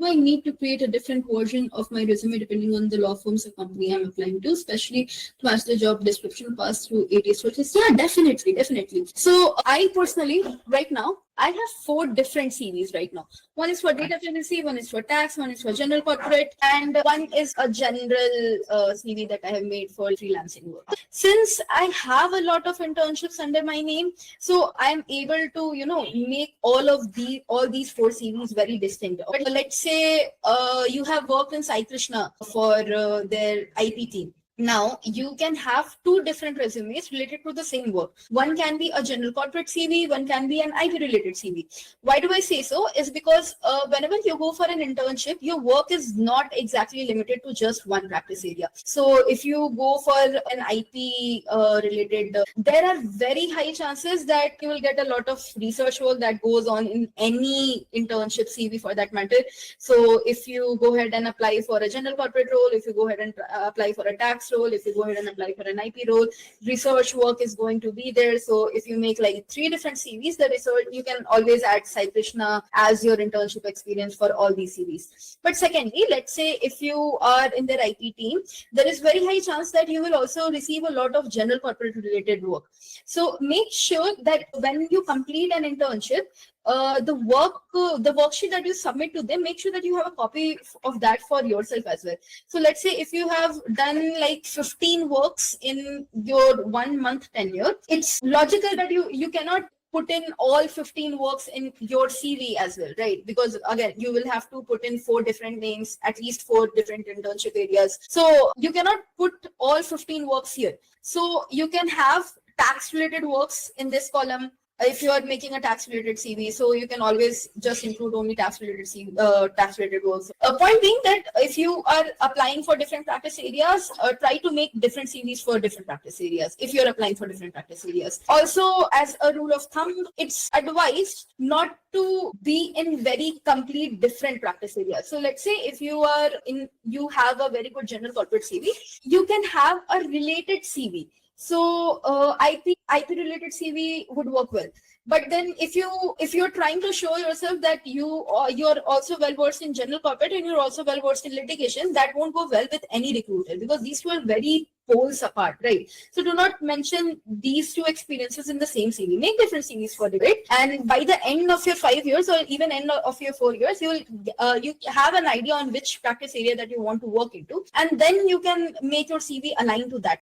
I need to create a different version of my resume depending on the law firms or company I'm applying to, especially to match the job description passed through ATS searches? Yeah, definitely, definitely. So I personally, right now, I have 4 different CVs right now. One is for data privacy, one is for tax, one is for general corporate, and one is a general CV that I have made for freelancing work. Since I have a lot of internships under my name, so I'm able to, make all these 4 CVs very distinct. But let's say you have worked in Sai Krishna for their IP team. Now you can have 2 different resumes related to the same work. One can be a general corporate CV, one can be an IP related CV. Why do I say so? Is because whenever you go for an internship, your work is not exactly limited to just one practice area. So if you go for an IP related, there are very high chances that you will get a lot of research work that goes on in any internship CV for that matter. So if you go ahead and apply for a general corporate role, if you go ahead and apply for a tax role, if you go ahead and apply for an IP role, research work is going to be there. So if you make like 3 different CVs, the research, you can always add Sai Krishna as your internship experience for all these CVs. But secondly, let's say if you are in their IP team, there is very high chance that you will also receive a lot of general corporate related work. So make sure that when you complete an internship, the worksheet that you submit to them, make sure that you have a copy of that for yourself as well. So let's say if you have done like 15 works in your 1 month tenure, it's logical that you cannot put in all 15 works in your CV as well, right? Because again, you will have to put in 4 different names, at least 4 different internship areas. So you cannot put all 15 works here. So you can have tax related works in this column. If you are making a tax related CV, so you can always just include only tax related tax related works. A point being that if you are applying for different practice areas, try to make different CVs for different practice areas if you're applying for different practice areas. Also, as a rule of thumb, it's advised not to be in very complete different practice areas. So let's say if you have a very good general corporate CV, you can have a related CV. So IP related CV would work well. But then if you're trying to show yourself that you're also well versed in general corporate and you're also well versed in litigation, that won't go well with any recruiter, because these 2 are very poles apart, right? So do not mention these 2 experiences in the same CV. Make different CVs for it, and by the end of your 5 years or even end of your 4 years, you have an idea on which practice area that you want to work into, and then you can make your CV align to that.